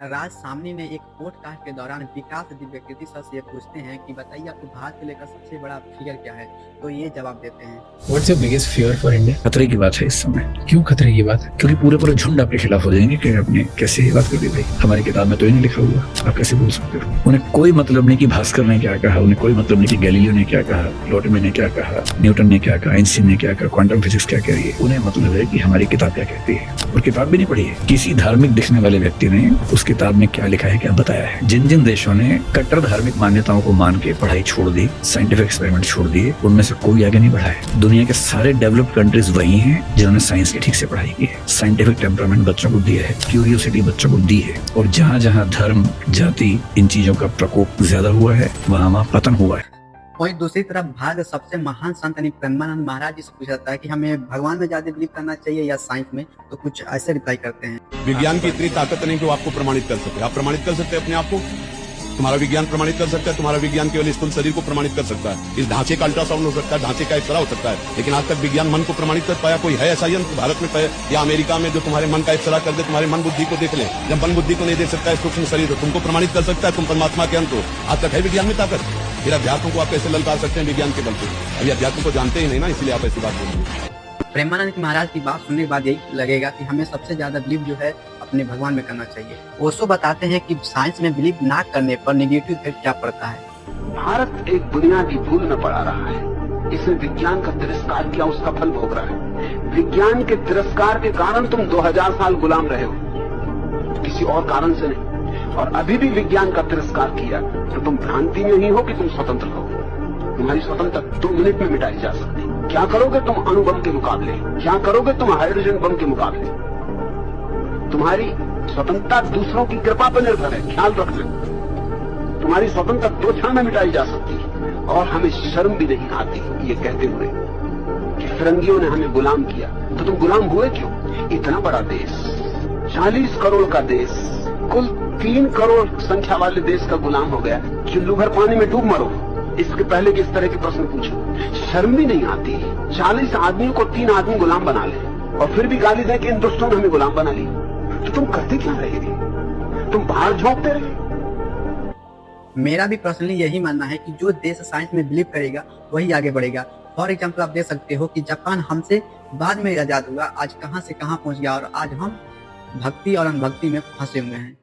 राज सामनी ने एक पॉडकास्ट के दौरान विकास दिव्यकृति सर से ये पूछते हैं कि बताइए आपको भारत को लेकर सबसे बड़ा फियर क्या है, तो ये जवाब देते हैं। What's your biggest fear for India? खतरे की बात है इस समय। क्यों खतरे की बात है? क्योंकि पूरे झुंड आपके खिलाफ हो जाएंगे कि आपने कैसे ये बात कर दी भाई, हमारी किताब में तो ये नहीं लिखा हुआ, आप कैसे बोल सकते हो? उन्हें कोई मतलब नहीं कि भास्कर ने क्या कहा, उन्हें कोई मतलब नहीं कि गैलीलियो ने क्या कहा, लोटमी ने क्या कहा, न्यूटन ने क्या कहा, आइंस्टीन ने क्या कहा, क्वांटम फिजिक्स क्या कह रही है। उन्हें मतलब है कि हमारी किताब क्या कहती है, और किताब भी नहीं पढ़ी है। किसी धार्मिक दिखने वाले व्यक्ति ने उस किताब में क्या लिखा है, क्या बताया है। जिन जिन देशों ने कट्टर धार्मिक मान्यताओं को मान के पढ़ाई छोड़ दी, साइंटिफिक एक्सपेरिमेंट छोड़ दिए, उनमें से कोई आगे नहीं बढ़ा है। दुनिया के सारे डेवलप्ड कंट्रीज वही हैं जिन्होंने साइंस की ठीक से पढ़ाई की है, साइंटिफिक टेम्परामेंट बच्चों को दिया है, क्यूरियोसिटी बच्चों को दी है। और जहाँ जहाँ धर्म, जाति, इन चीजों का प्रकोप ज्यादा हुआ है, वहाँ पतन हुआ है। वहीं दूसरी तरफ भारत सबसे महान संत यानी प्रेमानंद महाराज जी से पूछा जाता है कि हमें भगवान में ज्यादा बिलीव करना चाहिए या साइंस में, तो कुछ ऐसे रिप्लाई करते हैं। विज्ञान की इतनी ताकत नहीं कि वो आपको प्रमाणित कर सके। आप प्रमाणित कर सकते हैं अपने आप को, तुम्हारा विज्ञान प्रमाणित कर सकता है, तुम्हारा विज्ञान केवल स्थूल शरीर को प्रमाणित कर सकता है। इस ढांचे का अल्ट्रासाउंड हो सकता है, ढांचे का एक्सरा हो सकता है, लेकिन आज तक विज्ञान मन को प्रमाणित कर पाया कोई है ऐसा यंत्र भारत में या अमेरिका में जो तुम्हारे मन का एक्सरा कर दे, तुम्हारे मन बुद्धि को देख ले। जब मन बुद्धि को नहीं देख सकता है सूक्ष्म शरीर, तो तुमको प्रमाणित कर सकता है तुम परमात्मा के अंत हो। आज तक है विज्ञान में ताकत? फिर अध्यात्म को आप कैसे ललकार सकते हैं विज्ञान के बल पे? अभी अध्यात्म को जानते ही नहीं ना, इसलिए आप ऐसी बात बोल रहे हैं। प्रेमानंद महाराज की बात सुनने के बाद यही लगेगा कि हमें सबसे ज्यादा बिलीव जो है अपने भगवान में करना चाहिए। ओशो बताते हैं कि साइंस में बिलीव ना करने पर नेगेटिव इफेक्ट क्या पड़ता है। भारत एक बुनियादी भूल में पड़ा रहा है। इसने विज्ञान का तिरस्कार किया, उसका फल भोग रहा है। विज्ञान के तिरस्कार के कारण तुम 2000 साल गुलाम रहे हो, किसी और कारण से नहीं। और अभी भी विज्ञान का तिरस्कार किया तो तुम भ्रांति में ही हो कि तुम स्वतंत्र हो। तुम्हारी स्वतंत्रता 2 मिनट में मिटाई जा सकती। क्या करोगे तुम अणुबम के मुकाबले? क्या करोगे तुम हाइड्रोजन बम के मुकाबले? तुम्हारी स्वतंत्रता दूसरों की कृपा पर निर्भर है, ख्याल रखना। तुम्हारी स्वतंत्रता 2 क्षण में मिटाई जा सकती है। और हमें शर्म भी नहीं आती ये कहते हुए कि फिरंगियों ने हमें गुलाम किया। तो तुम गुलाम हुए क्यों? इतना बड़ा देश, 40 करोड़ का देश, कुल 3 करोड़ संख्या वाले देश का गुलाम हो गया। चुल्लू भर पानी में डूब मरो, इसके पहले किस तरह के प्रश्न पूछो। शर्म भी नहीं आती। 40 आदमियों को 3 आदमी गुलाम बना ले और फिर भी गाली दे कि इन दुष्टों ने हमें गुलाम बना लिया। तो तुम करते क्या रहे? तुम बाहर झोंकते रहे। मेरा भी पर्सनली यही मानना है कि जो देश साइंस में बिलीव करेगा वही आगे बढ़ेगा। फॉर एग्जाम्पल आप देख सकते हो कि जापान हमसे बाद में आजाद हुआ, आज कहां से कहां पहुंच गया और आज हम भक्ति और अनभक्ति में फंसे हुए हैं।